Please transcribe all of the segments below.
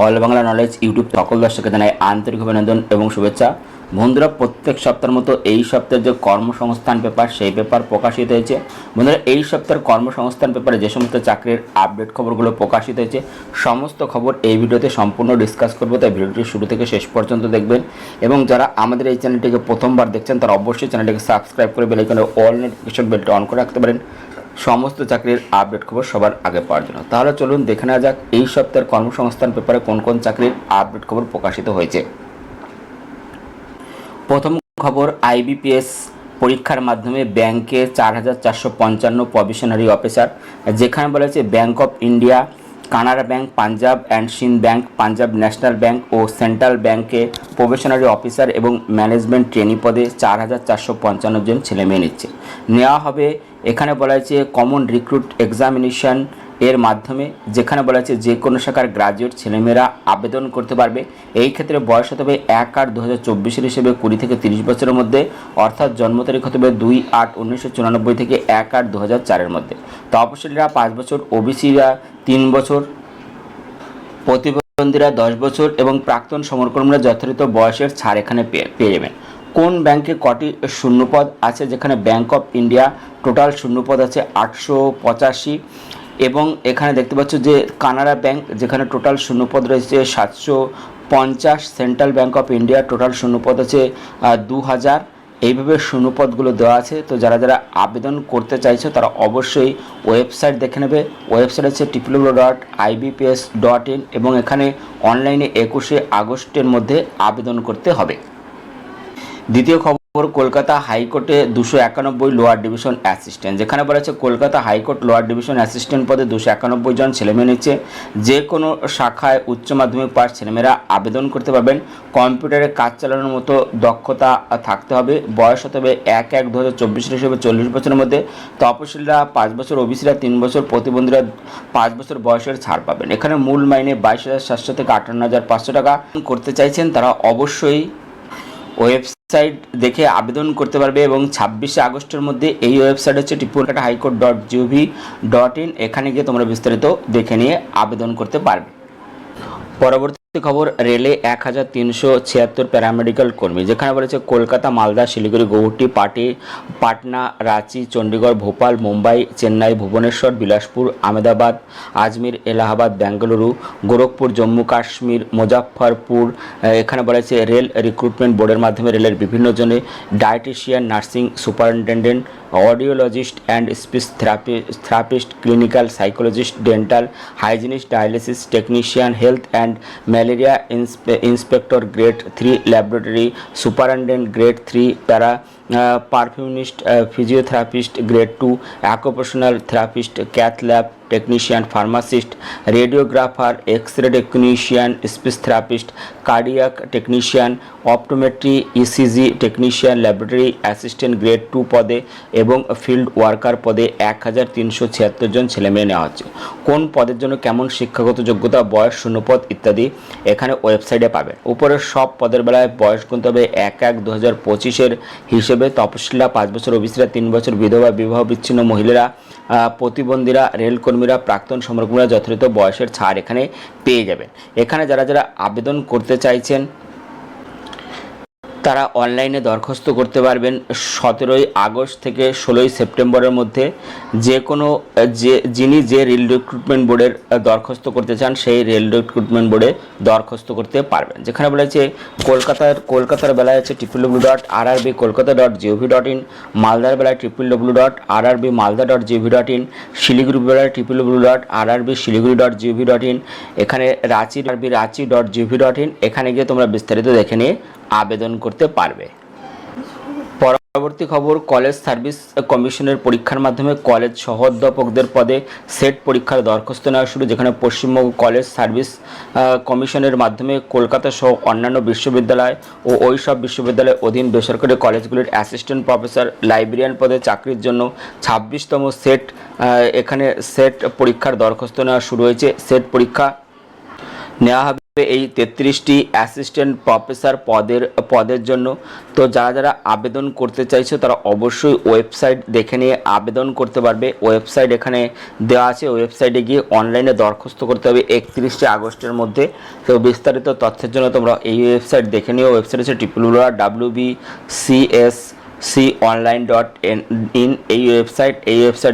All Bangla knowledge YouTube সকল দর্শককে জানাই আন্তরিক অভিনন্দন এবং শুভেচ্ছা। বন্ধুরা, প্রত্যেক সপ্তাহের মতো এই সপ্তাহের যে কর্মসংস্থান পেপার সেই পেপার প্রকাশিত হয়েছে। বন্ধুরা, এই সপ্তাহের কর্মসংস্থান পেপারে যে সমস্ত চাকরির আপডেট খবরগুলো প্রকাশিত হয়েছে সমস্ত খবর এই ভিডিওতে সম্পূর্ণ ডিসকাস করবো, তাই ভিডিওটি শুরু থেকে শেষ পর্যন্ত দেখবেন। এবং যারা আমাদের এই চ্যানেলটিকে প্রথমবার দেখছেন তারা অবশ্যই চ্যানেলটিকে সাবস্ক্রাইব করে বেল আইকনে অল নোটিফিকেশন বেলটা অন করে রাখতে পারেন সমস্ত চাকরির আপডেট খবর সবার আগে পাওয়ার জন্য। তাহলে চলুন দেখে নেওয়া যাক এই সপ্তাহের কর্মসংস্থান পেপারে কোন কোন চাকরির আপডেট খবর প্রকাশিত হয়েছে। প্রথম খবর, আইবিপিএস পরীক্ষার মাধ্যমে ব্যাংকে 4455 প্রভিশনারি অফিসার, যেখানে বলা হয়েছে bank of India, Canara bank, Punjab and Sind bank, Punjab national bank ও সেন্ট্রাল ব্যাংকে প্রবেশনারি অফিসার এবং ম্যানেজমেন্ট ট্রেনি পদে 4455 জন ছেলেমেয়ে নিচ্ছে নেওয়া হবে। এখানে বলা হয়েছে কমন রিক্রুট এক্সামিনেশন এর মাধ্যমে, যেখানে বলা হয়েছে যে কোনো শাখার গ্রাজুয়েট ছেলেমেয়েরা আবেদন করতে পারবে। এই ক্ষেত্রে বয়স হতে হবে 1/8/2024 হিসেবে 20 থেকে 30 বছরের মধ্যে, অর্থাৎ জন্ম তারিখ হতে হবে 2/8/1994 থেকে 1/8/2004 মধ্যে। তপশিলীরা 5 বছর, ওবিসিরা 3 বছর, প্রতিবন্ধীরা 10 বছর এবং প্রাক্তন সমরকর্মীরা যথাযথ বয়সের ছাড় এখানে পেয়ে যাবেন। কোন ব্যাংকে কটি শূন্যপদ আছে? যেখানে ব্যাংক অফ ইন্ডিয়া টোটাল শূন্যপদ আছে 885 এবং এখানে দেখতে পাচ্ছ যে কানাড়া ব্যাংক যেখানে টোটাল শূন্যপদ রয়েছে 750, central bank of India total শূন্যপদ আছে 2000। এইভাবে শূন্যপদগুলো দেওয়া আছে। তো যারা যারা আবেদন করতে চাইছো তারা অবশ্যই ওয়েবসাইট দেখে নেবে। ওয়েবসাইট হচ্ছে www.ibps.in এবং এখানে অনলাইনে 21শে আগস্টের মধ্যে আবেদন করতে হবে। দ্বিতীয় খবর, কলকাতা হাইকোর্টে 291 লোয়ার ডিভিশন অ্যাসিস্ট্যান্ট, যেখানে বলা হচ্ছে Kolkata high court lower division assistant পদে 291 জন ছেলেমেয়ে নিচ্ছে। যে কোনো শাখায় উচ্চ মাধ্যমিক পাস ছেলেমেয়েরা আবেদন করতে পারবেন। কম্পিউটারে কাজ চালানোর মতো দক্ষতা থাকতে হবে। বয়স হতে হবে 1/1/2024 হিসেবে 40 বছরের মধ্যে। তপশিলীরা 5 বছর, ওবিসিরা 3 বছর, প্রতিবন্ধীরা 5 বছর বয়সের ছাড় পাবেন। এখানে মূল মাইনে 22,700 থেকে 58,500 টাকা। করতে চাইছেন তারা অবশ্যই ওয়েবসাইট দেখে আবেদন করতে পারবে এবং 26শে আগস্টের মধ্যে এই ওয়েবসাইট হচ্ছে www.highcourt.gov.in, এখানে গিয়ে তোমরা বিস্তারিত দেখে নিয়ে আবেদন করতে পারবে। পরবর্তী খবর, রেলে 1376 প্যারামেডিক্যাল কর্মী, যেখানে বলেছে কলকাতা, মালদা, শিলিগুড়ি, গৌহাটি, পাটনা, রাঁচি, চণ্ডীগড়, ভোপাল, মুম্বাই, চেন্নাই, ভুবনেশ্বর, বিলাসপুর, আহমেদাবাদ, আজমির, এলাহাবাদ, বেঙ্গালুরু, গোরখপুর, জম্মু কাশ্মীর, মুজাফফরপুর। এখানে বলেছে রেল রিক্রুটমেন্ট বোর্ডের মাধ্যমে রেলের বিভিন্ন জনে dietitian, nursing superintendent, audiologist and speech therapist, clinical psychologist, dental hygienist, dialysis technician, health and malaria inspector grade 3, laboratory superintendent grade 3, perfumist, physiotherapist grade 2, acupuncture therapist, cath lab technician, pharmacist, radiographer, X-ray technician, speech therapist, cardiac technician, optometry, ECG technician, laboratory assistant grade 2 পদে এবং field worker পদে 1376 জন ছেলেমেয়ে নেওয়া হচ্ছে। কোন পদের জন্য কেমন শিক্ষাগত যোগ্যতা, বয়স, শূন্যপদ ইত্যাদি এখানে ওয়েবসাইটে পাবেন। উপরের সব পদের বেলায় বয়স গুনতে হবে 1/1/2025 হিসেবে। তপশিলীরা 5 বছর, ওবিসিরা 3 বছর, বিধবা, বিবাহ বিচ্ছিন্ন মহিলারা, প্রতিবন্ধীরা, রেলকর্মীরা, প্রাক্তন সমরকর্মীরা যথাযথ বয়সের ছাড় এখানে পেয়ে যাবেন। এখানে যারা যারা আবেদন করতে চাইছেন তারা অনলাইনে দরখাস্ত করতে পারবেন 17ই আগস্ট থেকে 16ই সেপ্টেম্বরের মধ্যে। যে কোনো যিনি যে রেল রিক্রুটমেন্ট বোর্ডের দরখাস্ত করতে চান সেই রেল রিক্রুটমেন্ট বোর্ডে দরখাস্ত করতে পারবেন। যেখানে বলা হয়েছে কলকাতার বেলায় আছে www.rrbkolkata.gov.in, মালদার বেলায় www.rrbmalda.gov.in, শিলিগুড়ির বেলায় www.rrbsiliguri.gov.in, এখানে রাঁচি.gov.in, এখানে গিয়ে তোমরা বিস্তারিত দেখে নিয়ে আবেদন করতে পারবে। পরবর্তী খবর, কলেজ সার্ভিস কমিশনের পরীক্ষার মাধ্যমে কলেজ সহ অধ্যাপকদের পদে সেট পরীক্ষার দরখাস্ত নেওয়া শুরু। যেখানে পশ্চিমবঙ্গ কলেজ সার্ভিস কমিশনের মাধ্যমে কলকাতা সহ অন্যান্য বিশ্ববিদ্যালয় ও ওই সব বিশ্ববিদ্যালয়ের অধীন বেসরকারি কলেজগুলির অ্যাসিস্ট্যান্ট প্রফেসর, লাইব্রেরিয়ান পদে চাকরির জন্য 26তম সেট পরীক্ষার দরখাস্ত নেওয়া শুরু হয়েছে। সেট পরীক্ষা নেওয়া হবে এই 33টি অ্যাসিস্ট্যান্ট প্রফেসর পদের জন্য। তো যারা যারা আবেদন করতে চাইছো তারা অবশ্যই ওয়েবসাইট দেখে নিয়ে আবেদন করতে পারবে। ওয়েবসাইট এখানে দেওয়া আছে, ওয়েবসাইটে গিয়ে অনলাইনে দরখাস্ত করতে হবে 31শে আগস্টের মধ্যে। তো বিস্তারিত তথ্যের জন্য তোমরা এই ওয়েবসাইট দেখে নিও। ওয়েবসাইট হচ্ছে www.wbcsonline.in। এই ওয়েবসাইট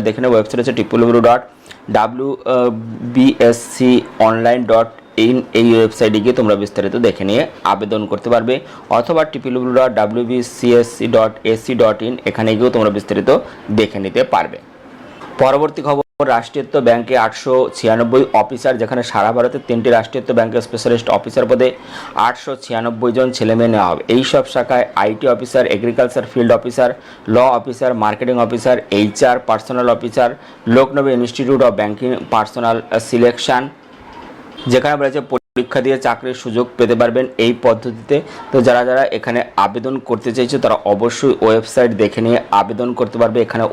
দেখে নেব। ওয়েবসাইট হচ্ছে www.wbsconline.in। এই ওয়েবসাইটে গিয়ে তোমরা বিস্তারিত দেখে নিয়ে আবেদন করতে পারবে, অথবা www.wbcsc.ac.in এখানে গিয়েও তোমরা বিস্তারিত দেখে নিতে পারবে। পরবর্তী খবর, রাষ্ট্রায়ত্ত ব্যাংকে 896 অফিসার, যেখানে সারা ভারতের 3টি রাষ্ট্রায়ত্ত ব্যাংকের স্পেশালিস্ট অফিসার পদে 896 জন ছেলেমেয়ে নেওয়া হবে। এই সব শাখায় IT officer, agriculture field officer, law officer, marketing officer, HR personnel officer, Lucknow institute of banking personnel selection, যেখানে বলেছে পরীক্ষা দিয়ে চাকরির সুযোগ পেতে পারবেন এই পদ্ধতিতে। তো যারা যারা এখানে আবেদন করতে চাইছো তারা অবশ্যই ওয়েবসাইট দেখে নিয়ে আবেদন করতে পারবে। এখানে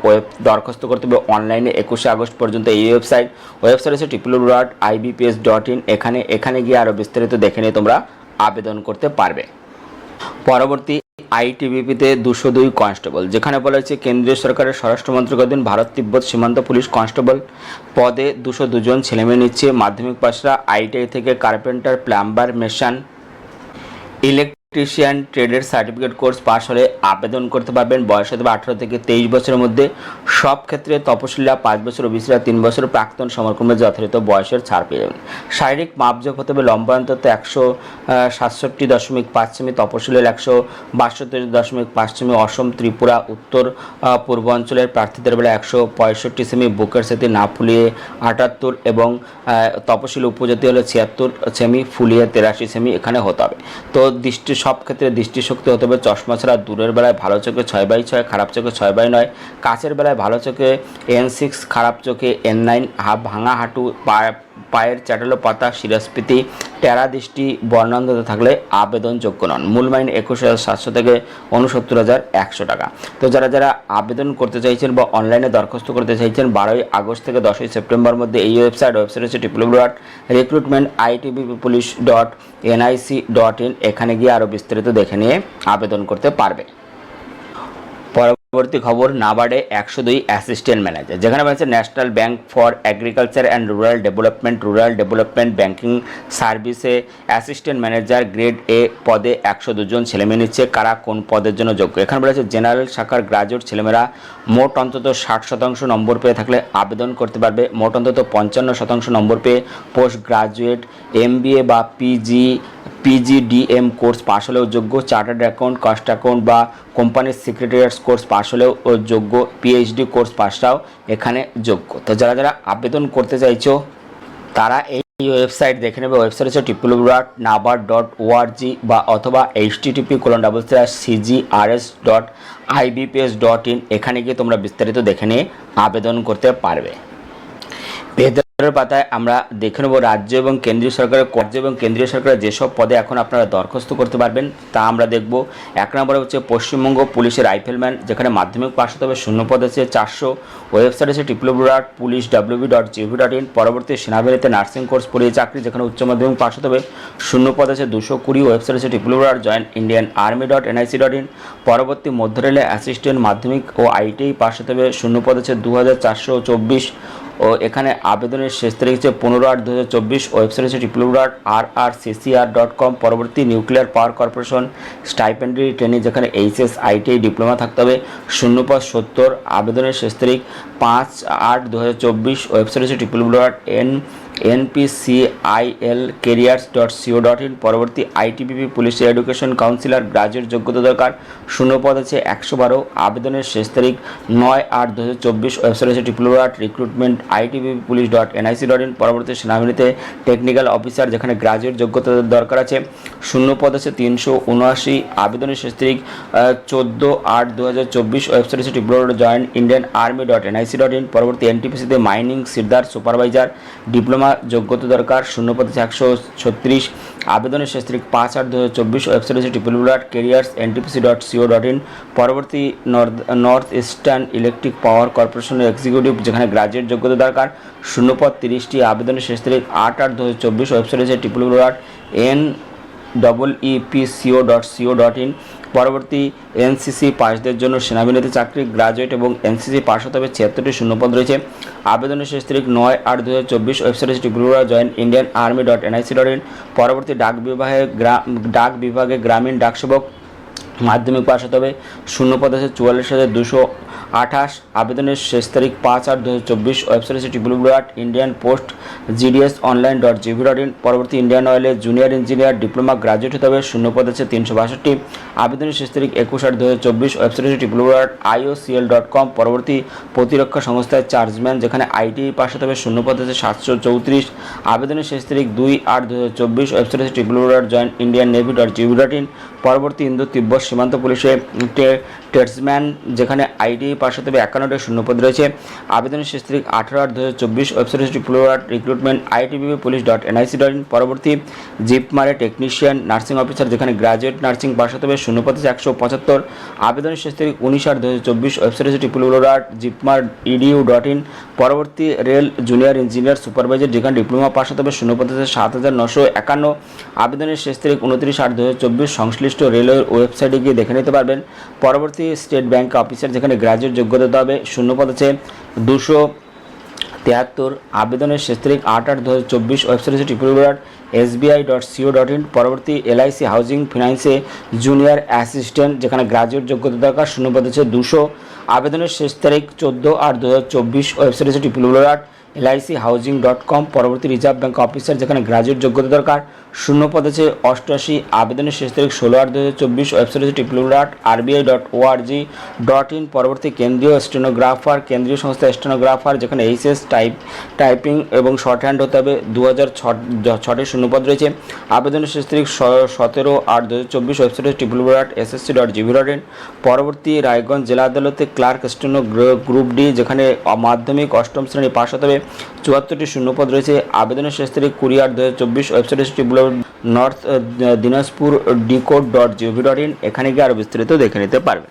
দরখাস্ত করতে হবে অনলাইনে 21শে আগস্ট পর্যন্ত। এই ওয়েবসাইট হচ্ছে www.ibps.in। এখানে গিয়ে আরও বিস্তারিত দেখে নিয়ে তোমরা আবেদন করতে পারবে। পরবর্তী, আইটিবিপিতে 202 কনস্টেবল, যেখানে বলা হয়েছে কেন্দ্রীয় সরকারের স্বরাষ্ট্র মন্ত্রকাধীন ভারত তিব্বত সীমান্ত পুলিশ কনস্টেবল পদে 202 জন ছেলেমেয়ে নিচ্ছে। মাধ্যমিক পাশরা, আইটিআই থেকে কার্পেন্টার, প্লাম্বার, মেশান, ইলেকট্রিশিয়ান ট্রেডের সার্টিফিকেট কোর্স পাস হলে আবেদন করতে পারবেন। বয়স হতে হবে 18 থেকে 23 বছরের মধ্যে। সব ক্ষেত্রে তপশিলীরা 5 বছর, ওবিসিরা 3 বছর, প্রাক্তন সমরকর্মীরা যথাযথ বয়সের ছাড় পেয়ে যাবেন। শারীরিক মাপজোক হতে হবে লম্বা অন্তত 167.5 সেমি, তপশিলের 162.5 সেমি, অসম, ত্রিপুরা, উত্তর পূর্বাঞ্চলের প্রার্থীদের বেলা 165 সেমি, বুকের সেতি না ফুলিয়ে 78 এবং তপশিল উপজাতি হলে 76 সেমি, ফুলিয়ে 83 সেমি এখানে হতে হবে। তো সব ক্ষেত্রে দৃষ্টিশক্তি হতে হবে চশমা ছাড়া। দূরের বেলায় ভালো চোখে 6/6, খারাপ চোখে 6/9, কাছের বেলায় ভালো চোখে N6, খারাপ চোখে N9, ভাঙা হাঁটু, পায়ের চাটালো পাতা, শিরস্ফীতি, টেরা দৃষ্টি বর্ণান্ধতা থাকলে আবেদনযোগ্য নন। মূল মাইন 21,700 থেকে 69,100 টাকা। তো যারা যারা আবেদন করতে চাইছেন বা অনলাইনে দরখাস্ত করতে চাইছেন 12ই আগস্ট থেকে 10ই সেপ্টেম্বর মধ্যে এই ওয়েবসাইট হচ্ছে www.recruitmentitbpolice.nic.in। এখানে গিয়ে আরও বিস্তারিত দেখে নিয়ে আবেদন করতে পারবে। পরবর্তী খবর, নাবার্ডে 102 অ্যাসিস্ট্যান্ট ম্যানেজার, যেখানে বলছে national bank for agriculture and rural development banking সার্ভিসে অ্যাসিস্ট্যান্ট ম্যানেজার গ্রেড এ পদে 102 জন ছেলেমেয়ে নিচ্ছে। কারা কোন পদের জন্য যোগ্য? এখানে বলেছে জেনারেল শাখার গ্রাজুয়েট ছেলেমেয়েরা মোট অন্তত 60% নম্বর পেয়ে থাকলে আবেদন করতে পারবে। মোট অন্তত 55% নম্বর পেয়ে পোস্ট গ্রাজুয়েট, MBA বা PGDM কোর্স পাশ হলেও যোগ্য। চার্টার্ড অ্যাকাউন্ট, কস্ট অ্যাকাউন্ট বা কোম্পানির সেক্রেটারিয়েটস কোর্স পাশ হলেও যোগ্য। PhD কোর্স পাশটাও এখানে যোগ্য। তো যারা যারা আবেদন করতে চাইছো তারা এই ওয়েবসাইট দেখে নেবে। ওয়েবসাইট হচ্ছে www.nabard.org বা অথবা http://cgrs.ibps.in। এখানে গিয়ে তোমরা বিস্তারিত দেখে নিয়ে আবেদন করতে পারবে। ভেতরের পাতায় আমরা দেখে নেব রাজ্য এবং কেন্দ্রীয় সরকারের যেসব পদে এখন আপনারা দরখাস্ত করতে পারবেন তা আমরা দেখব। 1 নম্বরে হচ্ছে পশ্চিমবঙ্গ পুলিশের রাইফেলম্যান, যেখানে মাধ্যমিক পাস হতে হবে, শূন্য পদ আছে 400। ওয়েবসাইট আছে www.police.gov.in। পরবর্তী, সেনাবাহিনীতে নার্সিং কোর্স পড়িয়ে চাকরি, যেখানে উচ্চ মাধ্যমিক পাস হতে হবে, শূন্য পদ আছে 220। ওয়েবসাইট আছে www.joinindianarmy.nic.in। পরবর্তী, মধ্য রেলে অ্যাসিস্ট্যান্ট মাধ্যমিক ও ITI পাস হতে হবে, শূন্য পদ আছে 2424। ও এখানে আবেদনের শেষ তারিখ হচ্ছে 15/8/2024। ওয়েবসাইট হচ্ছে www.rrccr.com। পরবর্তী, নিউক্লিয়ার পাওয়ার কর্পোরেশন স্টাইপেন্ডারি ট্রেনিং, যেখানে HS, ITI ডিপ্লোমা থাকতে হবে, শূন্য পদ 70। আবেদনের শেষ তারিখ 5/8/2024। ওয়েবসাইট হচ্ছে www.npcilcareers.co.in। পরবর্তী, ITBP police education councillor, graduate যোগ্যতা দরকার, শূন্য পদ আছে 112। আবেদনের শেষ তারিখ 9/8/2024। ওয়েবসাইট হচ্ছে www.recruitmentitbpolice.nic.in। পরবর্তী, সেনাবাহিনীতে টেকনিক্যাল অফিসার, যেখানে গ্রাজুয়েট যোগ্যতা দরকার আছে, শূন্য পদ আছে 379। আবেদনের শেষ তারিখ 14/8/2024। ওয়েবসাইট হচ্ছে www.joinindianarmy.nic.in। পরবর্তী, NTPC-তে মাইনিং সিরদার সুপারভাইজার ডিপ্লোমা যোগ্যতা দরকার, শূন্য পদ আছে 136। আবেদনের শেষ তারিখ 5/8/2024। ওয়েবসাইট হচ্ছে www.careers.ntpc.co.in। পরবর্তী, নর্থ ইস্টার্ন ইলেকট্রিক পাওয়ার কর্পোরেশনের এক্সিকিউটিভ, যেখানে গ্রাজুয়েট যোগ্যতা দরকার, শূন্য পদ 30টি। আবেদনের শেষ তারিখ 8/8/2024। ওয়েবসাইট হচ্ছে NEEPCO.co.in। পরবর্তী এনসিসি পাসদের জন্য সেনাবাহিনীতে চাকরি, গ্রাজুয়েট এবং এনসিসি পাস হতে হবে। 76টি শূন্যপদ রয়েছে। আবেদনের শেষ তারিখ 9/8/2024। ওয়েবসাইট টিপুরা জয়েন ইন্ডিয়ান আর্মি.nic.in। পরবর্তী ডাক বিভাগে গ্রামীণ ডাকসেবক, মাধ্যমিক পাস হতে হবে। শূন্যপদ আছে 44,228। আবেদনের শেষ তারিখ 5/8/2024। ওয়েবসাইট আছে ইন্ডিয়ান পোস্ট GDS online.gv.in। পরবর্তী ইন্ডিয়ান অয়েলে জুনিয়র ইঞ্জিনিয়ার, ডিপ্লোমা, গ্রাজুয়েট হতে হবে। শূন্যপদ আছে 362। আবেদনের শেষ তারিখ 21/8/2024। ওয়েবসাইট আছে iocl.com। পরবর্তী প্রতিরক্ষা সংস্থায় চার্জম্যান, যেখানে ITI পাস হতে হবে। শূন্যপদ আছে 734। আবেদনের শেষ তারিখ 2/8/2024। ওয়েবসাইট আছে join indian navy.gv.in। পরবর্তী ইন্দো তিব্বত সীমান্ত পুলিশে ট্রেডসম্যান, যেখানে ITI পাস হতে হবে। 51টি শূন্যপদ রয়েছে। আবেদনের শেষ তারিখ 18/8/2024। Website recruitment ITBP.police.nic.in। পরবর্তী জিপমারে টেকনিশিয়ান, নার্সিং অফিসার, যেখানে গ্রাজুয়েট নার্সিং পাস হতে হবে। শূন্যপদ আছে 175। আবেদনের শেষ তারিখ 19/8/2024। ওয়েবসাইট জিপমার.edu.in। পরবর্তী রেল জুনিয়র ইঞ্জিনিয়ার সুপারভাইজার, যেখানে ডিপ্লোমা পাস হতে হবে। শূন্যপদ আছে 7,951। আবেদনের শেষ তারিখ 29/8/2024। সংশ্লিষ্ট রেলওয়ের ওয়েবসাইটে গিয়ে দেখে নিতে পারবেন। পরবর্তী স্টেট ব্যাংক অফিসার, যেখানে গ্রাজুয়েট যোগ্যতা দিতে হবে। শূন্যপদ আছে 273। আবেদনের শেষ তারিখ 8/8/2024। Website SBI.co.in। পরবর্তী LIC হাউজিং ফিনান্সে জুনিয়র অ্যাসিস্ট্যান্ট, যেখানে গ্রাজুয়েট যোগ্যতা দরকার। শূন্যপদ আছে 200। আবেদনের শেষ তারিখ 14/8/2024। Website LIChousing.com। পরবর্তী রিজার্ভ ব্যাংক অফিসার, যেখানে গ্রাজুয়েট যোগ্যতা দরকার। শূন্যপদ আছে 88। আবেদনের শেষ তারিখ 16/8/2024। Website RBI.org.in। পরবর্তী কেন্দ্রীয় স্টেনোগ্রাফার, কেন্দ্রীয় সংস্থা স্টেনোগ্রাফার, যেখানে HS টাইপিং এবং শর্ট হ্যান্ড হতে হবে। 2006টি শূন্যপদ রয়েছে। আবেদনের শেষ তারিখ 17/8/2024। Website SSC.gv.in। পরবর্তী রায়গঞ্জ জেলা আদালতে ক্লার্ক স্টেনো গ্রুপ D, যেখানে মাধ্যমিক 8ম শ্রেণী পাস হতে হবে। 74টি শূন্যপদ রয়েছে। আবেদনের শেষ তারিখ 20/8/2024। Website north Dinajpur decode.gv.in। এখানে গিয়ে আরও বিস্তারিত দেখে নিতে পারবে।